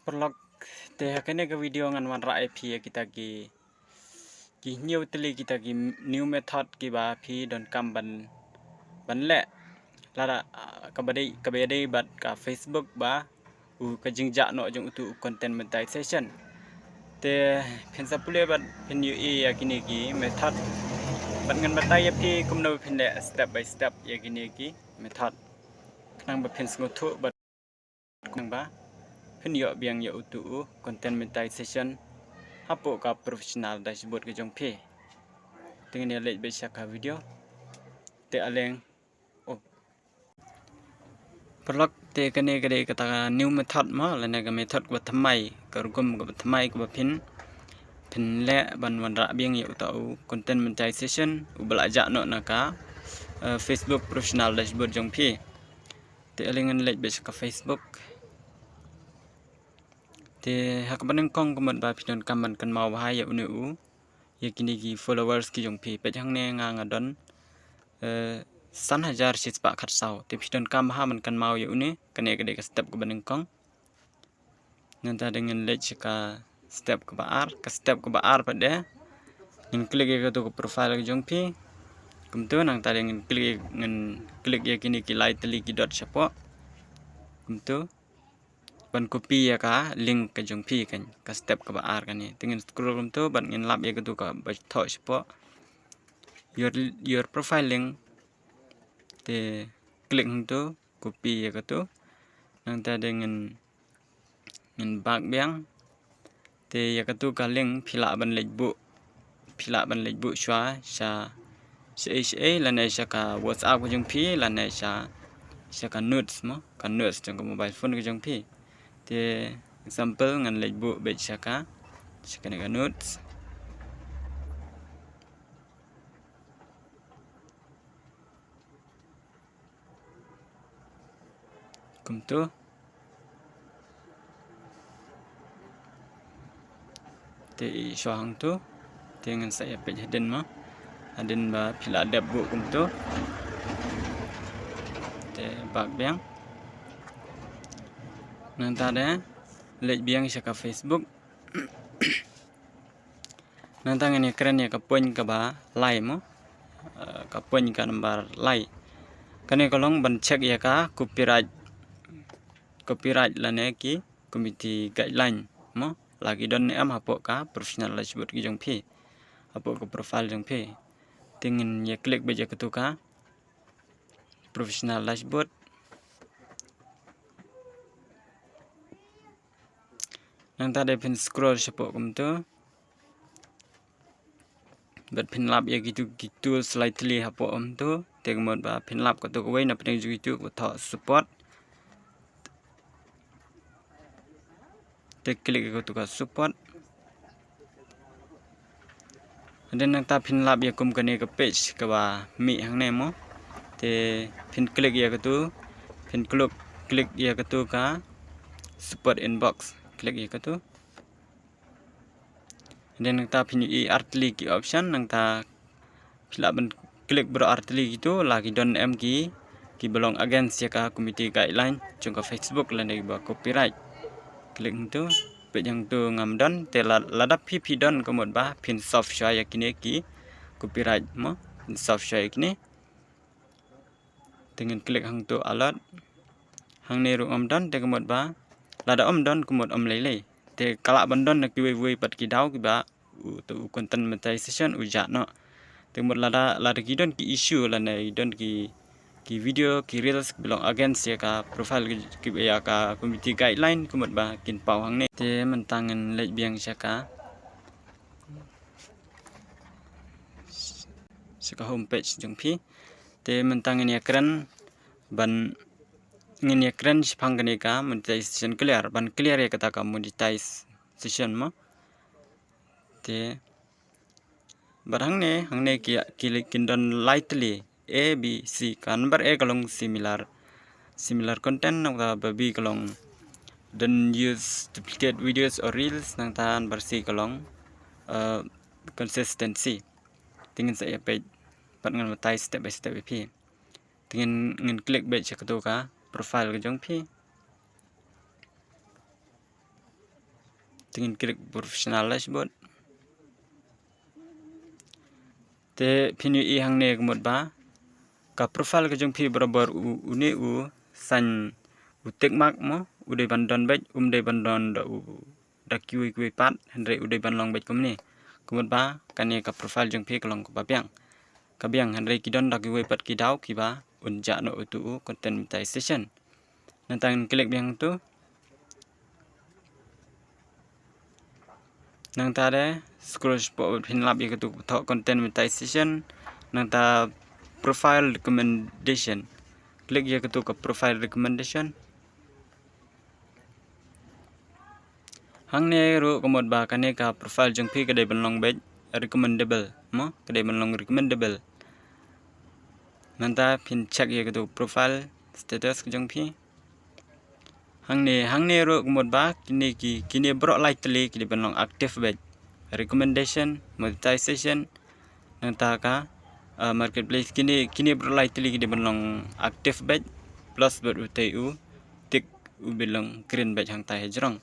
Perlok teh kene ke video ngan wan rai phi kita ki new teli kita ki new method ki ba phi don kam ban le lara kabade bat ka Facebook ba u ka jingja no jong tu content monetization te phen sapule bat phen yu e ya kini ki method bat ngan batai ya phi kumno phen le step by step ya kini ki method nang ba phen sngotu bat nang ba phen yo biang ya utu content monetization hapo ka professional dashboard ke jong phe dengan ya lek besya ka video te aleng oh perlok te kene kade kata new method ma lana ka method ko thamai ka rugum ko thamai ko phin le ban wan ra biang ya utu content monetization u belajar no naka Facebook professional dashboard jong phe te alengan lek besya ka Facebook te hak baneng kong kemat ba pidon kaman kan mau bahaya ya unu ya kini ki followers ki jong phi pe jang ne nga ngadon san hajar sis pak khat sau te pidon kam ha man kan mau ya uni kane kade ka step ke baneng kong nanta dengan lech ka step ke baar pada ning klik ya to profile ke jong phi kumtu nang ta dengan klik ya kini ki like teli ki dot chapo kumtu ban copy ya ka link ke jong phi kan ka step ke baar kan ni dengan scroll kumtu ban ngin lap ya tu ka ba tho chapo your profile link te klik tu copy ya tu nang ta dengan bak biang te ya tu ka link phila ban lek bu shwa sha lana sha ka WhatsApp ke jong phi lana sha ka notes mo ka notes jong ka mobile phone ke jong phi te example ngan lek bu be sha ka notes kum tu te shwa hang tu te ngan saya pe haden ma haden ba phila dep bu kum tu te bak biang nang ta de lek biang sha ka Facebook nang ta ngani keren ya ka pon ka ba like mo ka pon ka number like kane kolong ban check ya ka copyright lane ki committee guideline mo lagi don am hapo ka professional dashboard ki jong phi hapo ka profile jong phi tingin ya klik beja ka tu ka professional dashboard nang ta de pin scroll chapo kum tu bat pin lap ya gitu slightly hapo tu tegmot ba pin lap ka tu ko na pin gitu ko tho support te klik ko tu ka support dan nang ta pin lap ya kum kane ka page ka ba mi hang ne mo te pin klik ya ka tu pin klik ya ka tu ka support inbox klik ya ka tu dan nang ta pin i artli ki option nang ta phila ban klik bro artli gitu lagi don m ki belong against ya ka committee guideline jong ka Facebook la ne ba copyright klik tu pe yang tu ngam don te ladap phi don komot ba pin software ya kini ki copyright mo software kini dengan klik hang tu alert hang ne ru om don te komot ba lada om don komot om lele te kala bandon na ki we pat ki daw ki ba tu content monetization uja no te komot lada ki don ki issue la ne don ki video ki reels belong against ya ka profile ki ya ka committee guideline komot ba kin pau hang ne te mentangan lek biang saka homepage jong phi te mentangan ya keren ban ngin ya keren sipang kane ka monetization clear ban clear ya kata ka monetization mo te barang ne hang ne ki kindon lightly a b c ka number a kalong similar content nang ta b kalong don't use duplicate videos or reels nang tan bersih kalong consistency tingin saya page pat ngan matai step by step phi tingin ngin klik be chak tu ka profile ke jong phi Tingin klik professional dashboard. Te pinu I hang ne kemut ba. Ka profile ke jong pi berabar une san utek mak mo ude bandon bet de bandon da kui pat hendre ude ban long bet komni. Kemut ba kane ka profile jong pi kelong ko babiang. Kabiang hendre kidon da kui pat kidau ki ba unja no utu content monetization. Nantang klik biang tu. Nang ta de scroll spot pin lap ye ketu content monetization. Nang ta profile recommendation. Klik ye ketu ke profile recommendation. Hang ne ru komod ba kane ka profile jong pi kedai benlong bet recommendable mo kedai benlong recommendable. Nanta pin check ye ketu profile status jong pi. Hang ne ru komod ba kini bro like teli kedai benlong active bet recommendation monetization. Nanta ka marketplace kini bro like teli kedai benlong active bet plus bet utu tik ubilong green bet hang tai jrong.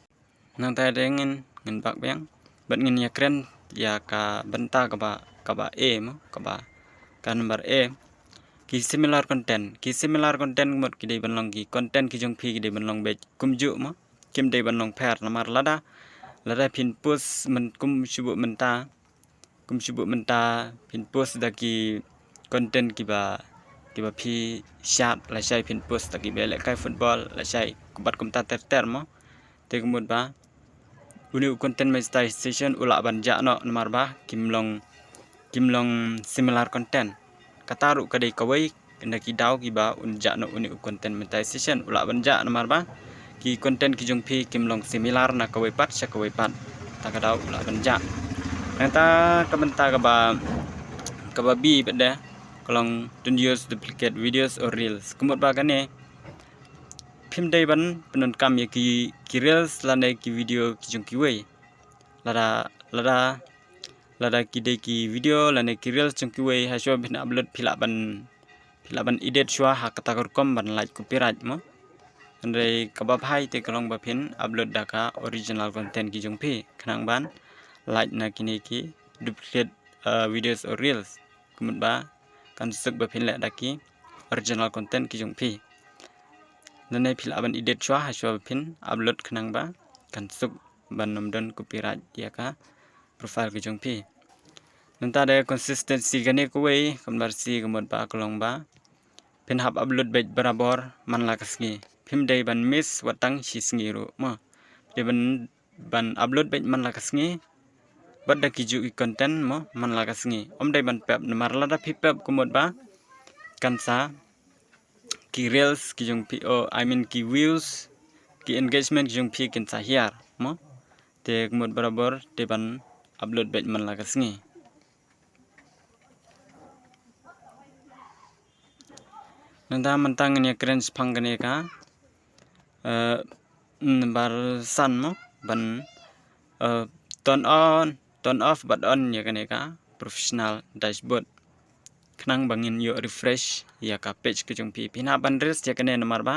Nang ta dengan bak biang bat ngin ya keren ya ka benta ka ba e mo ka number e ki similar content mot ki dei banlong ki content ki jong phi ki dei banlong be kumju mo kim dei banlong pher lamar lada pin post men kum subu menta pin post da ki content ki ba phi shat la sai pin post da ki be le kai football la sai kubat kum ta ter mo te kumut ba uni content monetization ulak banja no nomor ba kimlong similar content kataru kadai kawai kena ki dau ki ba unja no uni content monetization ulak banja nomor ba ki content ki jong phi kimlong similar na kawai pat ta kadau ulak banja nanta kabenta ka ba bi beda kolong don't use duplicate videos or reels kumut ba kane phim dei ban penon kam ye ki reels lane ki video ki jong ki wei lada ki dei ki video lane ki reels jong ki wei ha sho bin upload philaban edit shwa ha kata kom ban like copyright mo andre kabab hai te kolong ba phin upload daka original content ki jong phi khnang ban like na kini ki duplicate videos or reels kumut ba kan suk ba phin le daki original content ki jong phi nanai philaban edit shwa ha shwa phin upload khnang ba kan suk ban nomdon copyright ya ka profile ki jong phi nanta de consistency gane ko wei kambar si gamot ba kolong ba phin hap upload bet barabar man la kasgi phim dei ban miss watang sisngi ru ma de ban upload bet man la kasgi bad da ki ju content mo man la kasgi om dei ban pep namar la da phi pep kumot ba kan sa ki reels ki jong pi ki views ki engagement ki jong pi kin sa hiar mo te kumut barabar te ban upload bet man la kasngi nanda mentang ni keren spang gane ka bar san mo ban turn off but on ya gane ka professional dashboard khnang bangin yo refresh ya ka page ke jong pi pina ban res ya kane nomor ba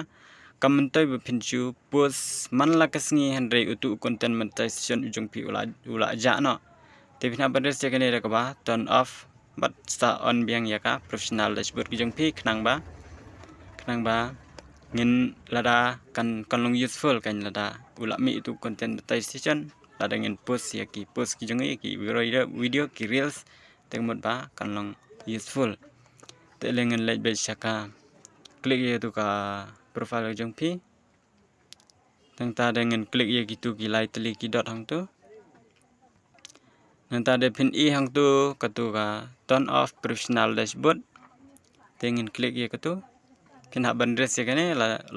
kamentoi be pinchu post man la kasngi hendre utu content monetization jong pi ula ja no te pina ban res ya kane ka ba turn off but sta on biang ya ka professional dashboard ki jong pi khnang ba ngin lada kan long useful kan lada ula mi itu content monetization lada ngin post ya ki post ki jong ki video ki reels tengmot ba kan long useful te lengen like bet saka klik ye tu ka profile jong pi tangta dengan klik ye gitu ki like teli ki dot hang tu nanta de pin i hang tu katu ka turn off professional dashboard tengen klik ye katu pin hak bandres ye kane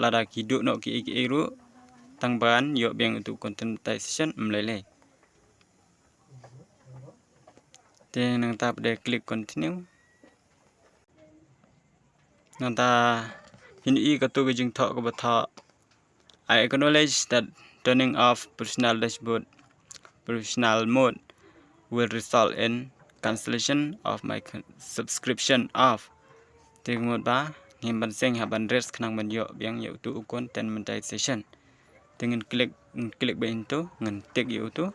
lada ki du no ki ru tang ban yo beng untuk content monetization mlele te nang tap de klik continue nanta pin i katu ke jing thok ko batha I acknowledge that turning off professional mode will result in cancellation of my subscription of tingmot ba ngim ban seng ha ban res khnang ban yo biang yo tu content monetization dengan klik bain tu ngan tik you tu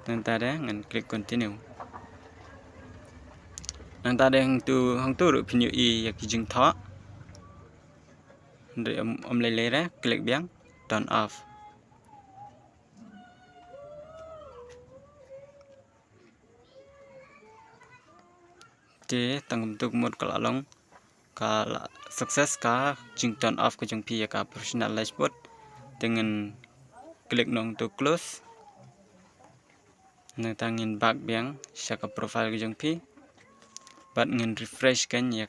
nang ta de ngan klik continue nang ta de hang tu ru pin yu I ya ki jing tho để lấy ra klik biang turn off tang tuk một kala long kala success ka jing turn off ke jong pi ya ka professional dashboard dengan klik nong tu close nang tangin back biang saka profile ke jong pi bat ngin refresh kan ya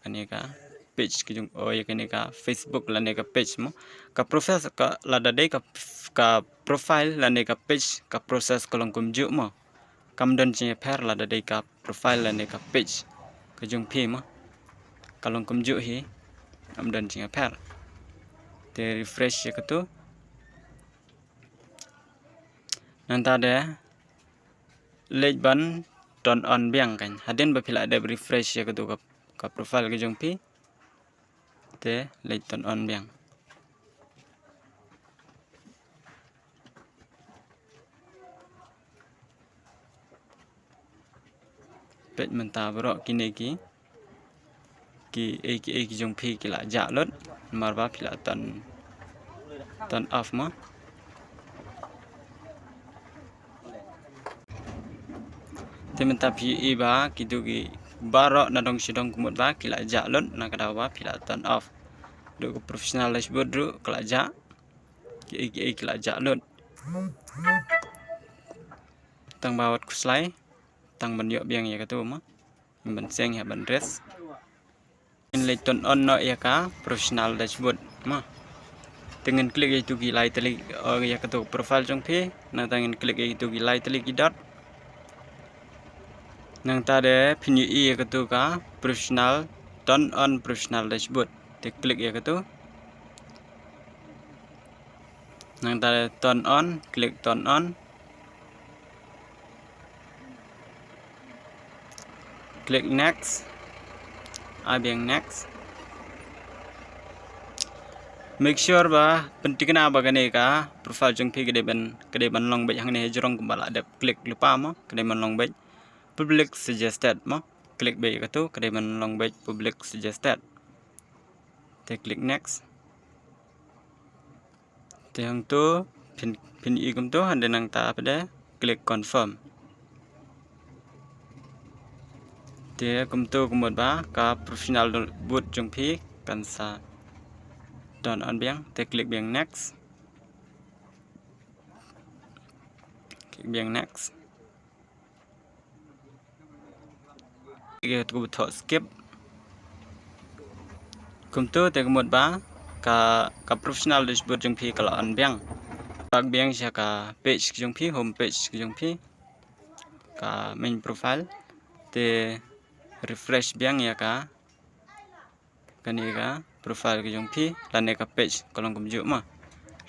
page ke jong ya Facebook la ne ka page mo ka process ka la da dei ka profile la ne ka page ka process kolong kumju mo kam don che per la da dei ka profile la ne ka page ke jong pi mo kalong kumju hi am don che per te refresh ya tu nanta de lej ban turn on biang kan hadin ba phila de refresh ya tu ka profile ke jong pi te lej turn on biang pet menta bro kini ki jong pi ki la ja lot mar ba phila turn off ma te menta pi ba ki tu ki baro na dong sidong kumut ba ki la ja lot na kada ba phila turn off do professional dashboard ru kala ja ki la ja lot tang bawat kuslai tang ban yo biang ya ka tu ma ban seng ya ban res in le turn on no ya ka professional dashboard ma dengan klik itu ki lai tali ya ka tu profile jong phi na tangin klik itu ki lai tali ki dot nang ta de pin yu ya ka tu ka professional turn on professional dashboard te klik ya ka tu nang ta de turn on klik turn on klik next biang next make sure ba pentingna ba gane ka profile jong phi kede ban long bai hang ne jrong bala de klik lupa mo kede ban long bai public suggested mo klik bai ka tu kede ban long bai public suggested te klik next te hang tu pin I kum tu hande nang ta pada klik confirm te kum tu kumut ba ka professional boot jong phi kan sa turn on biang te klik biang next klik biang next tu tho skip kum tu te kumut ba ka professional dashboard jong phi kala on biang bak biang sha ka page jong phi home page jong phi ka main profile te refresh biang ya ka kani ka profile ke jong phi lane ka page kolong kumju ma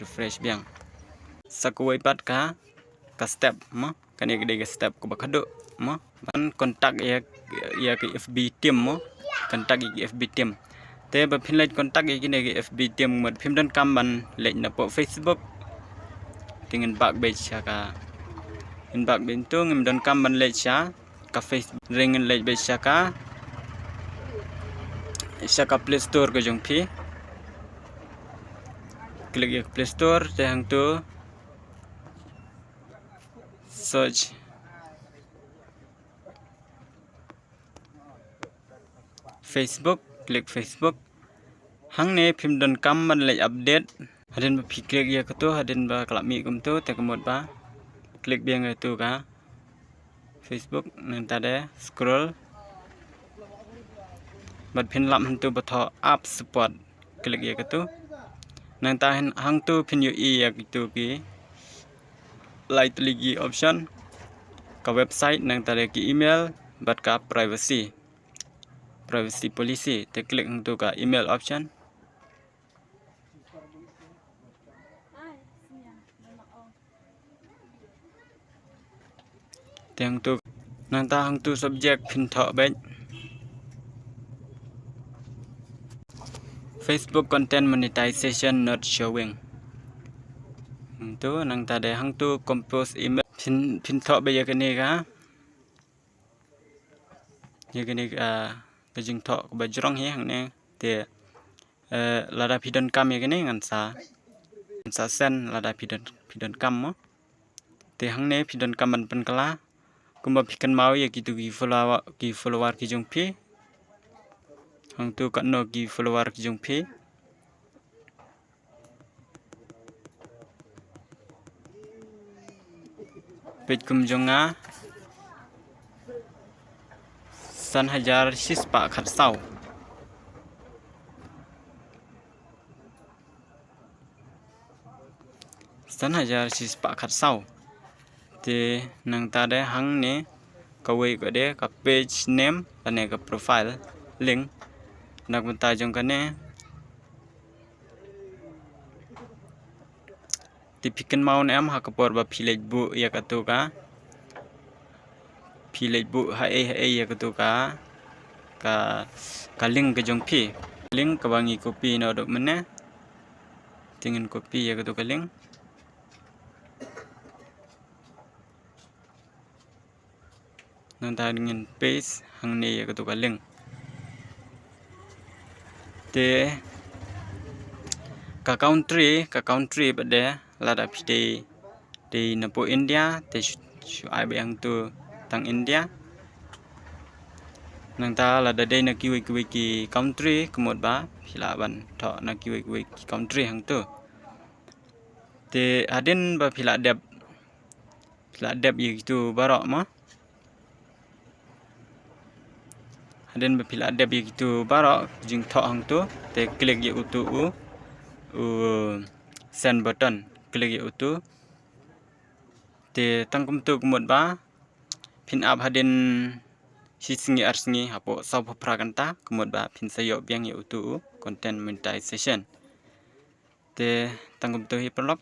refresh biang sakuai pat ka step ma kani ke step ko bakado ma ban kontak ya ke FB team mo kontak ke FB team te ba phinlait kontak ke ne ke FB team mat phim dan kam ban lej na po Facebook dengan bak be cha ka in bak bin tu ngim dan kam ban lej cha ka Facebook ring lej be cha ka Saka Play Store ke jong phi klik ya Play Store te hang tu search Facebook klik Facebook hang ne phim don kam man le update hadin ba phi klik ya ka tu hadin ba kalami kum tu te kumut ba klik biang tu ka Facebook nang ta de scroll bat phin lam han tu ba tho app support klik ya ka tu nang ta hang tu phin yu ya tu ki light ligi option ka website nang ta de ki email bat ka privacy policy te klik hang tu ka email option te hang tu nang ta hang tu subject phin tho ba Facebook content monetization not showing hang tu nang ta de hang tu compose image pin thọ bây giờ cái này cả như cái này cái jing thọ cái bajrong he hang ne te lada pidon kam ya cái này ngan sa sen lada pidon kam mo te hang ne pidon kam man pen kala kumba pikan mau ya gitu gi follower ki jong pi hang tu kan no gi follower ki jong pi page kum jonga san hajar sis pa khat sau san hajar sis pa khat sau te nang ta de hang ne ka wei ka de ka page name ane ka profile link nak bentai jong kane tipikan mau em ha kapor ba philej bu ya ka tu ka philej bu ha ya ka tu ka link ke jong phi link ka bangi copy no dok mena tingin copy ya ka tu ka link nang ta dengan paste hang ne ya ka tu ka link te ka country bade lada pide di napo India te shu ai be hang tu tang India nang ta lada de na kiwi ki country kumot ba phila ban tho na kiwi ki country hang tu te adin ba phila dep yi tu barok ma adin ba phila dep yi tu barok jing tho hang tu te klik ye utu send button klik ye utu te tangkum tu kumot ba pin up hadin singi arsingi hapo sab prakanta kumot ba pin sayo biang ye utu content monetization te tangkum tu hi prolog